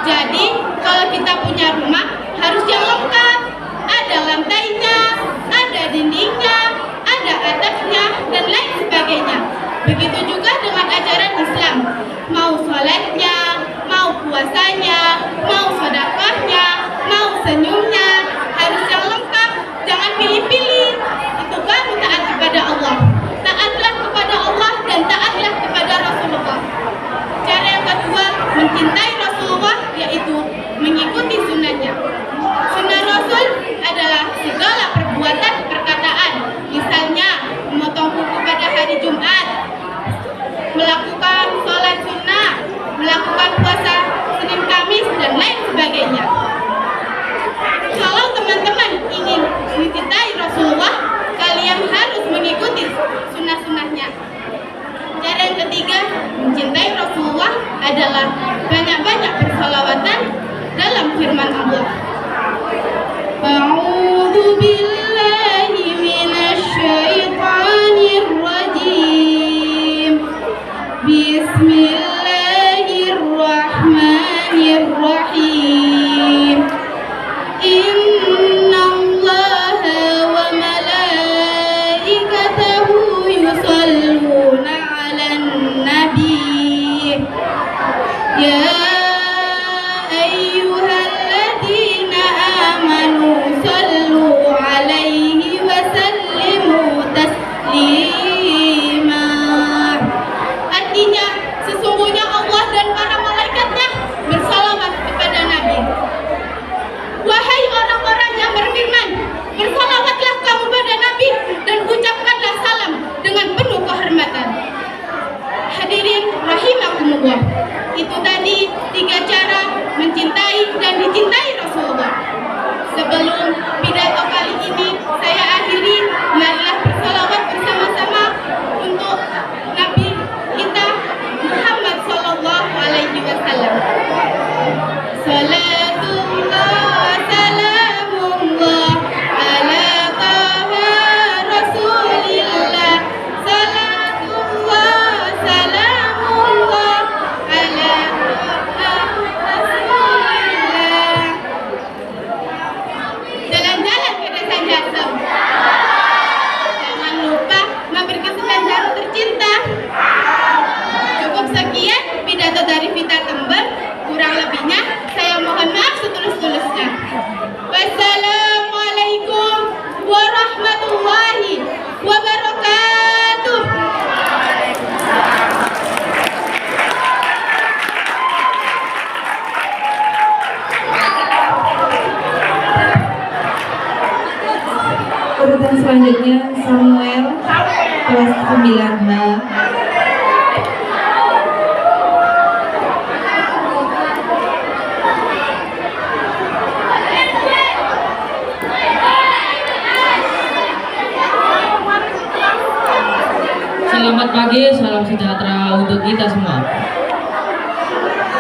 Jadi kalau kita punya rumah harus yang lengkap. Ada lantainya, ada dindingnya, ada atapnya, dan lain sebagainya. Begitu juga dengan ajaran Islam. Mau sholatnya, mau puasanya, mau sedekahnya, mau senyumnya, harus yang lengkap. Jangan pilih-pilih. Itu baru taat kepada Allah. Taatlah kepada Allah dan taatlah kepada Rasulullah. Cara yang kedua, mencintai Rasulullah, yaitu mengikuti sunnahnya. Sunnah Rasul adalah segala perbuatan perkataan. Misalnya, memotong kuku pada hari Jumat, melakukan sholat sunnah, melakukan puasa Senin Kamis, dan lain sebagainya. Kalau teman-teman ingin mencintai Rasulullah, kalian harus mengikuti sunnah-sunnahnya. Cara yang ketiga, mencintai Rasulullah adalah banyak-banyak bersalawatan dalam firman Allah. A'udzu billahi minasy syaithanir rajim. Bismillahirrahmanirrahim. Innallaha wa malaikatahu yusholluna 'alan nabi. Ya ayyuhalladzina amanu shallu 'alaihi wa sallimu taslima. Artinya, sesungguhnya Allah dan para malaikatnya bersalawat kepada Nabi. Wahai orang-orang yang beriman, bersalawatlah kamu pada Nabi dan ucapkanlah salam dengan penuh kehormatan. Hadirin rahimakumullah. Itu tadi 3 cara mencintai dan dicintai Rasulullah. Sebelum pidato kali ini saya akhiri, marilah bersalawat bersama-sama untuk Nabi kita Muhammad sallallahu alaihi wasallam. Salatullah salamullah ala taha rasulillah. Salatullah salamullah ala taha rasulillah. Jalan-jalan ke desa Jasem. Jangan lupa mampir ke Senen Daru tercinta. Cukup sekian pidato dari Vita Tember. Kurang lebihnya saya mohon maaf setulus-tulusnya. Wassalamualaikum warahmatullahi wabarakatuh. Urutan selanjutnya Samuel kelas 9H. Selamat pagi, salam sejahtera untuk kita semua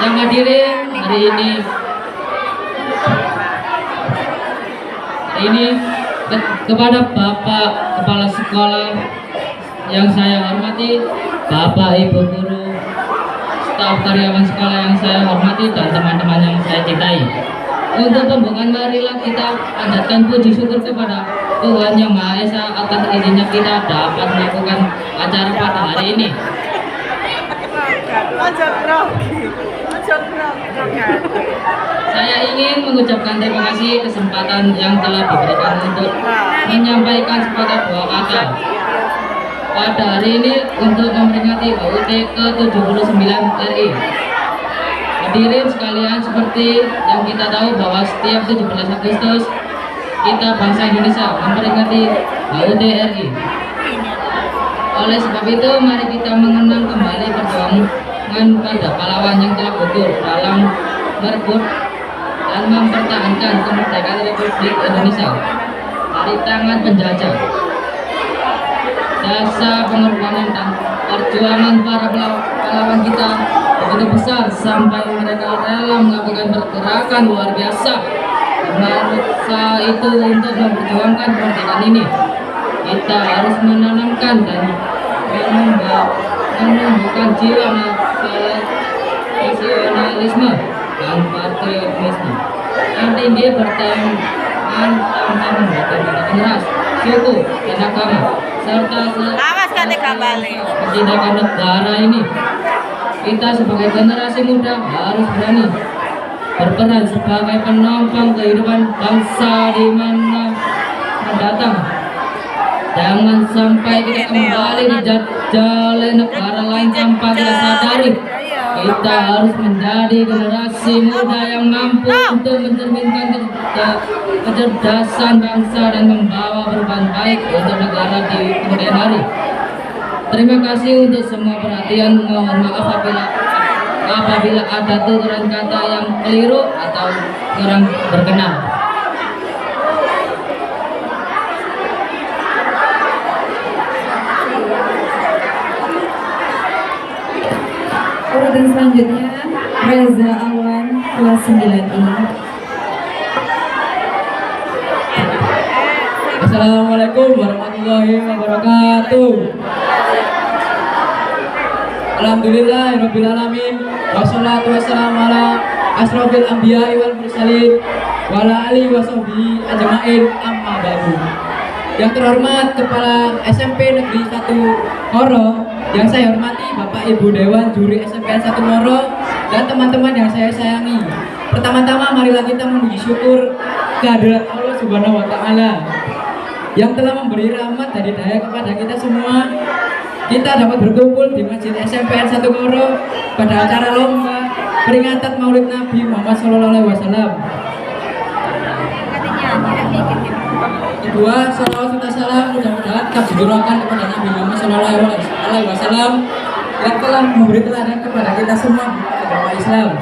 yang hadirin hari ini kepada Bapak Kepala Sekolah yang saya hormati, Bapak Ibu Guru, staf karyawan sekolah yang saya hormati, dan teman-teman yang saya cintai. Untuk pembukaan, marilah kita panjatkan puji syukur kepada Tuhan Yang Maha Esa atas izinnya kita dapat melakukan acara pada hari ini. Saya ingin mengucapkan terima kasih kesempatan yang telah diberikan untuk menyampaikan sepatah dua kata pada hari ini untuk memperingati HUT ke-79 RI. Hadirin sekalian, seperti yang kita tahu bahwa setiap 17 Agustus kita bangsa Indonesia memperingati HUT RI. Oleh sebab itu, mari kita mengenang kembali perjuangan pada pahlawan yang telah gugur dalam merebut dan mempertahankan kemerdekaan Republik Indonesia dari tangan penjajah. Jasa pengorbanan dan perjuangan para pahlawan kita begitu besar sampai mereka rela melakukan pergerakan luar biasa bangsa itu untuk memperjuangkan kemerdekaan ini. Kita harus menanamkan dan menumbuhkan jiwa nasionalisme dan patriotisme yang tinggi berteman tanpa membedakan ras, suku, dan agama, serta ketindakan negara ini. Kita sebagai generasi muda harus berani berperan sebagai penopang kehidupan bangsa di mana mendatang. Jangan sampai kita kembali dijajah oleh negara lain tanpa kita sadari. Kita harus menjadi generasi muda yang mampu untuk mencerminkan kecerdasan bangsa dan membawa perubahan baik untuk negara di kemudian hari. Terima kasih untuk semua perhatian. Mohon maaf apabila ada tuturan kata yang keliru atau kurang berkenan. Urutan selanjutnya Reza Awan kelas 9I. Assalamualaikum warahmatullahi wabarakatuh. Alhamdulillahirabbil alamin. Wassalatu wassalamu ala asrofil anbiya'i wal mursalin wa ala alihi washabihi ajmain, amma ba'du. Yang terhormat Kepala SMP Negeri 1 Ngoro, yang saya hormati Bapak Ibu Dewan Juri SMPN 1 Ngoro, dan teman-teman yang saya sayangi. Pertama-tama marilah kita memuji syukur kehadirat Allah Subhanahu wa taala yang telah memberi rahmat dari daya kepada kita semua. Kita dapat berkumpul di Masjid SMPN 1 Ngoro pada acara lomba peringatan Maulid Nabi Muhammad SAW. Kedua, salawat serta salam mudah-mudahan tetap dijurahkan kepada Nabi Muhammad SAW yang telah memberi teladan kepada kita semua di agama Islam.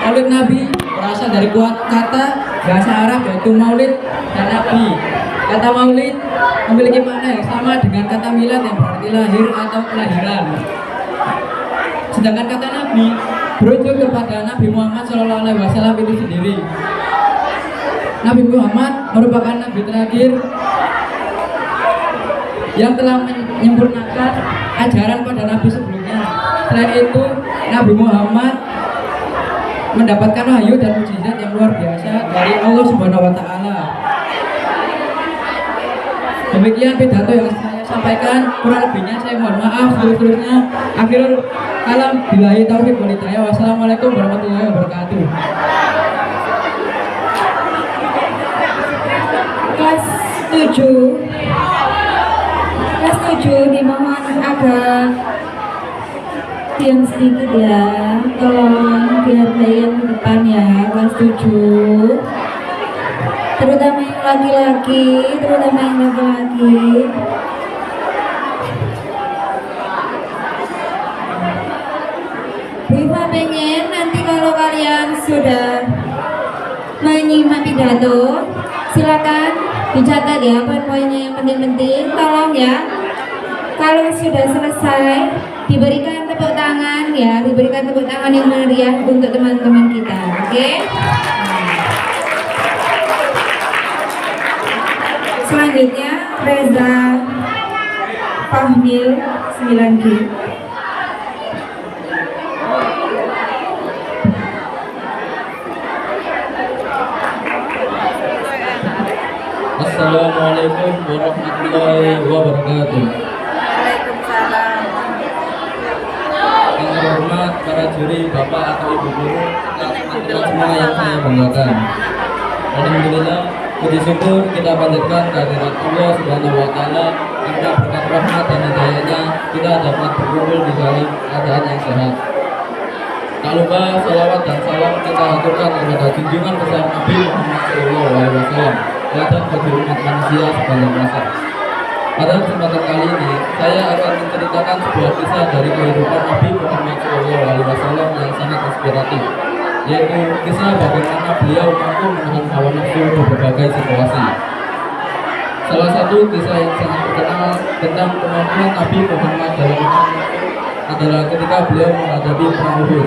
Maulid Nabi berasal dari kata bahasa Arab yaitu maulid dan nabi. Kata maulid memiliki makna yang sama dengan kata milad yang berarti lahir atau kelahiran. Sedangkan kata nabi berujuk kepada Nabi Muhammad SAW itu sendiri. Nabi Muhammad merupakan nabi terakhir yang telah menyempurnakan ajaran pada nabi sebelumnya. Selain itu, Nabi Muhammad mendapatkan wahyu dan mukjizat yang luar biasa dari Allah Subhanahu wa taala. Demikian pidato yang saya sampaikan, kurang lebihnya saya mohon maaf seluruhnya. Akhirul kalam, billahi taufiq wal hidayah. Wassalamualaikum warahmatullahi wabarakatuh. Kelas 7 dimohon agak diam sedikit ya, tolong dihargai yang depan ya. Kelas 7 terutama yang laki-laki. Bu Iva pengen nanti kalau kalian sudah menyimak pidato, silakan dicatat ya poin-poinnya yang penting-penting. Tolong ya, kalau sudah selesai diberikan tepuk tangan ya, diberikan tepuk tangan yang meriah untuk teman-teman kita. Oke? Selanjutnya Reza Fahmil 9G. Assalamualaikum warahmatullahi wabarakatuh. Waalaikumsalam. Yang terhormat para juri, bapak atau ibu guru, teman-teman semua yang saya banggakan. Alhamdulillah, puji syukur kita panjatkan kehadirat Allah Subhanahu wa taala karena berkat rahmat dan hidayahnya kita dapat berkumpul di dalam keadaan yang sehat. Tak lupa salawat dan salam kita aturkan kepada junjungan besar Nabi Muhammad SAW, teladan bagi umat manusia sepanjang masa. Pada kesempatan kali ini, saya akan menceritakan sebuah kisah dari kehidupan Nabi Muhammad SAW yang sangat inspiratif, yaitu kisah bagaimana beliau mampu menahan hawa nafsu di berbagai situasi. Salah satu kisah yang sangat terkenal tentang kemampuan Nabi Muhammad dalam menahan nafsu adalah ketika beliau menghadapi perang Uhud.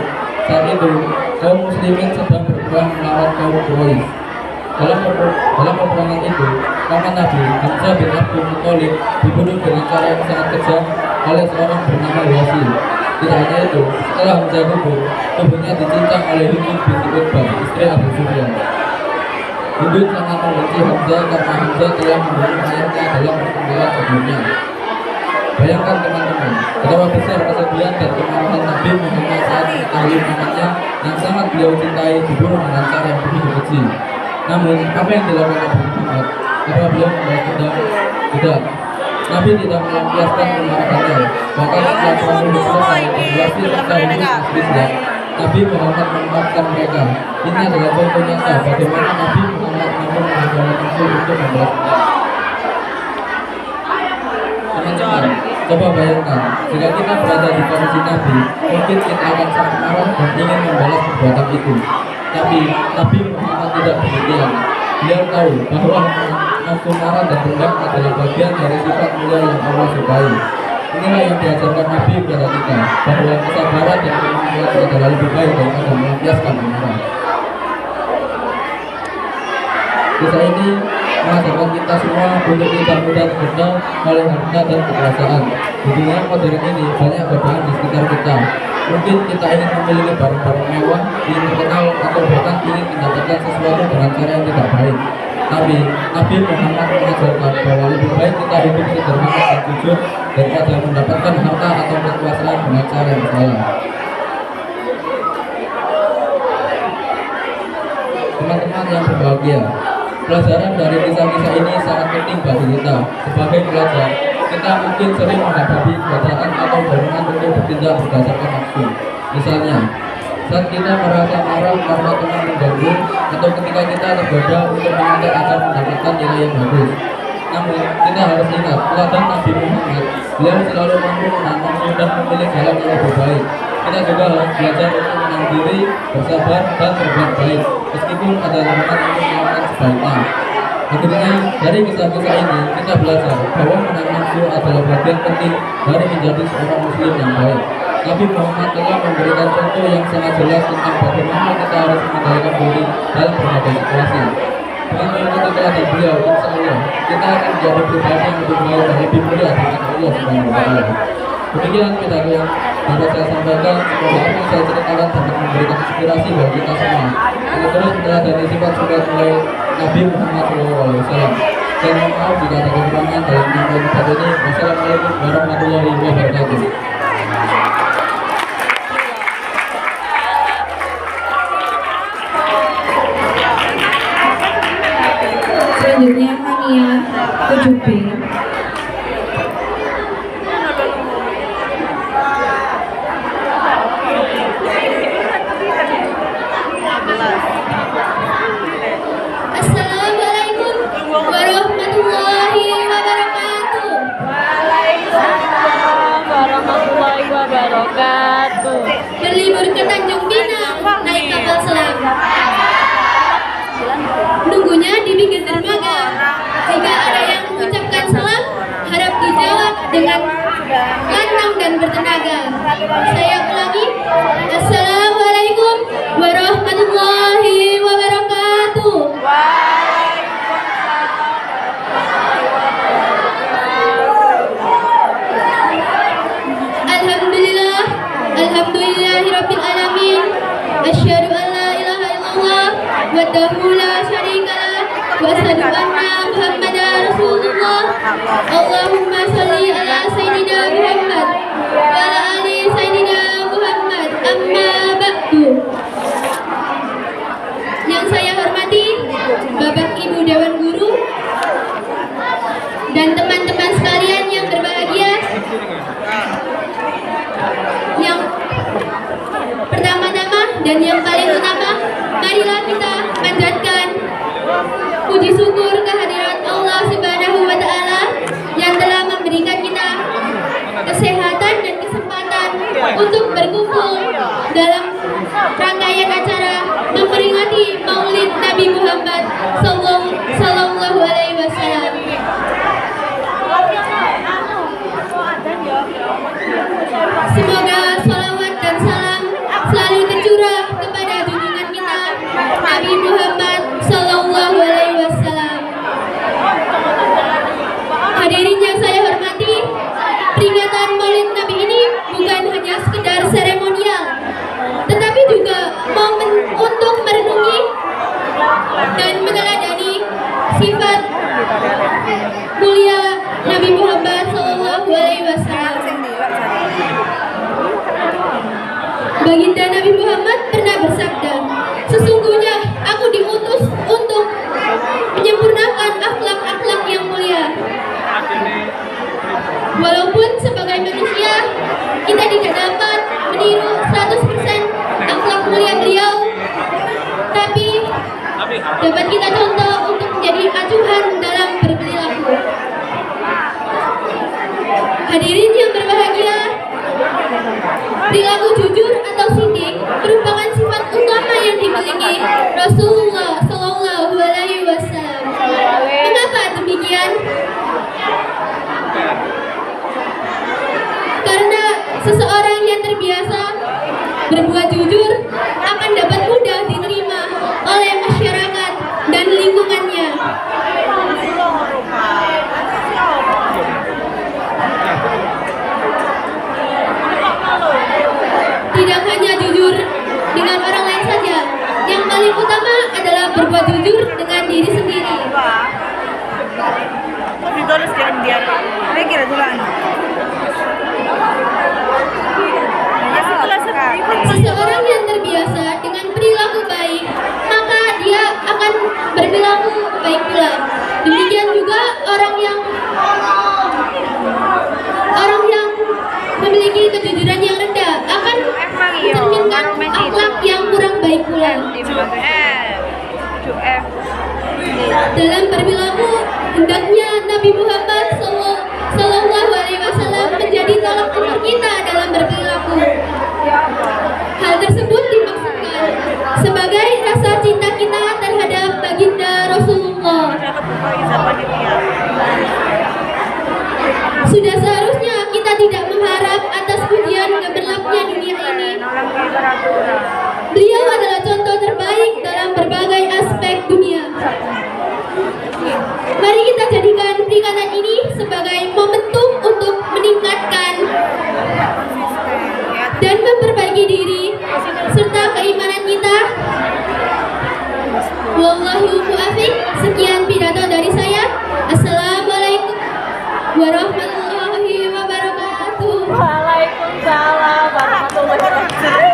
Saat itu, kaum muslimin sedang berperang melawan kaum Quraisy. Dalam peperangan itu, paman Nabi Hamzah bin Abdul Muthalib dibunuh dengan cara yang sangat kejam oleh seorang bernama Wasil. Tidak hanya itu, setelah menjadi kubur, tubuhnya dicincang oleh Hind binti Utbah, istri Abu Sufyan. Hind sangat membenci Hamzah karena Hamzah telah membunuh ayahnya dalam pertempuran sebelumnya. Bayangkan teman-teman, betapa besar kesedihan dan kemarahan Nabi Muhammad saat mengetahui pamannya yang sangat beliau cintai dibunuh dengan cara yang begitu keji. Namun, apa yang dilakukan Nabi Muhammad? Apa beliau membalas dendam? Tidak. Nabi tidak melampiaskan kemarahannya. Bahkan setelah perang Uhud selesai, situasi serta Hind istri siap, Nabi Muhammad memaafkan mereka. Ini adalah contoh nyata bagaimana Nabi Muhammad mampu menghadirkan musuh untuk membalas dendam. Teman-teman, coba bayangkan, jika kita berada di posisi Nabi, mungkin kita akan sangat marah dan ingin membalas perbuatan itu. Tapi Nabi Muhammad tidak demikian. Beliau tahu bahwa nafsu marah dan dendam adalah bagian dari sifat mulia yang Allah sukai. Inilah yang diajarkan Nabi kepada kita, bahwa kesabaran dan kemampuan adalah lebih baik daripada melampiaskan amarah. Kisah ini mengajarkan kita semua untuk tidak mudah tergoda oleh harta dan kekuasaan. Di dunia modern ini banyak godaan di sekitar kita. Mungkin kita ingin memiliki barang-barang mewah, ingin terkenal, atau bahkan ingin mendapatkan sesuatu dengan cara yang tidak baik. Tapi Nabi Muhammad mengajarkan bahwa lebih baik kita hidup sederhana dan jujur daripada mendapatkan harta atau kekuasaan dengan cara yang salah. Teman-teman yang berbahagia, pelajaran dari kisah-kisah ini sangat penting bagi kita. Sebagai pelajar, kita mungkin sering menghadapi godaan atau dorongan untuk bertindak berdasarkan nafsu. Misalnya, saat kita merasa marah karena teman mengganggu, atau ketika kita tergoda untuk menyontek agar mendapatkan nilai yang bagus. Namun, kita harus ingat teladan Nabi Muhammad. Beliau selalu mampu menahan nafsu dan memilih jalan yang lebih baik. Kita juga harus belajar untuk menahan diri, bersabar, dan berbuat baik, meskipun ada dorongan untuk melakukan sebaiknya. Akhirnya, dari kisah-kisah ini, kita belajar bahwa menahan nafsu adalah bagian penting dari menjadi seorang muslim yang baik. Nabi Muhammad telah memberikan contoh yang sangat jelas tentang bagaimana kita harus mengendalikan diri dalam berbagai situasi. Dengan mengikuti teladan beliau, insya Allah, kita akan menjadi pribadi yang lebih baik dan lebih mulia di hadapan Allah Subhanahu wa Ta'ala. Demikian pidato yang dapat saya sampaikan. Semoga apa yang saya ceritakan dapat memberikan inspirasi bagi kita semua untuk terus meneladani sifat-sifat mulai Nabi Muhammad SAW. Dan mohon maaf jika ada kekurangan dalam menyampaikan pidato ini. Wassalamualaikum warahmatullahi wabarakatuh. Selanjutnya Mania 7B. Assalamualaikum warahmatullahi wabarakatuh. Waalaikumsalam warahmatullahi wabarakatuh. Berlibur ke Tanjung Pinang naik kapal selam. Nunggunya di pinggir dermaga. Jika ada yang mengucapkan salam, harap dijawab dengan lantang dan bertenaga. Saya ulangi. Assalamualaikum warahmatullahi wabarakatuh. Alhamdulillah, alhamdulillahirabbil alamin. Asyhadu an la ilaha illallah wahdahu la syarikalah wa asyhadu anna Muhammadar Rasulullah. Allahumma shalli ala sayyidina Muhammad wa ala ali sayyidina Muhammad. Amma ba'du. Yang saya hormati Bapak Ibu Dewan Guru dan teman-teman sekalian yang berbahagia. Yang pertama-tama dan yang paling utama, marilah kita panjatkan puji syukur kehadirat Allah Subhanahu wa Ta'ala yang telah memberikan kita kesehatan dan kesempatan untuk berkumpul dalam rangkaian acara memperingati Maulid Nabi Muhammad Sallallahu Alaihi Wasallam. Semoga salawat dan salam selalu tercurah kepada junjungan kita Nabi Muhammad Sallallahu Alaihi Wasallam. Hadirin yang saya hormati, peringatan Maulid Nabi ini bukan hanya sekedar Baginda Nabi Muhammad pernah bersabda, sesungguhnya aku diutus untuk menyempurnakan akhlak-akhlak yang mulia. Walaupun sebagai manusia kita tidak dapat meniru 100% akhlak mulia beliau, tapi dapat kita contoh untuk menjadi acuan dalam berperilaku. Hadirin yang berbahagia, perilaku jujur atau sidik merupakan sifat utama yang dimiliki Rasulullah Shallallahu Alaihi Wasallam. Mengapa demikian? Karena seseorang yang terbiasa berbuat jujur akan dapat mudah diterima oleh masyarakat dan lingkungannya. Tidak hanya jujur dengan orang lain saja, yang paling utama adalah berbuat jujur dengan diri sendiri. Seseorang yang terbiasa dengan perilaku baik, maka dia akan berperilaku baik pula. Demikian juga orang yang memiliki kejujuran yang rendah akan mencerminkan akhlak yang kurang baik pula. Dalam berperilaku, hendaknya Nabi Muhammad Sallallahu Alaihi Wasallam menjadi tolak ukur kita dalam berperilaku. Hal tersebut dimaksudkan sebagai rasa cinta kita terhadap baginda Rasulullah. Sudah seharusnya kita tidak mengharap atas pujian gemerlapnya dunia ini. Beliau adalah contoh terbaik dalam berbagai aspek dunia. Mari kita jadikan peringatan ini sebagai momentum untuk meningkatkan dan memperbaiki diri serta keimanan kita. Wallahu muwaffiq. Sekian pidato dari saya. Assalamualaikum warahmatullahi wabarakatuh. Waalaikumsalam warahmatullahi wabarakatuh.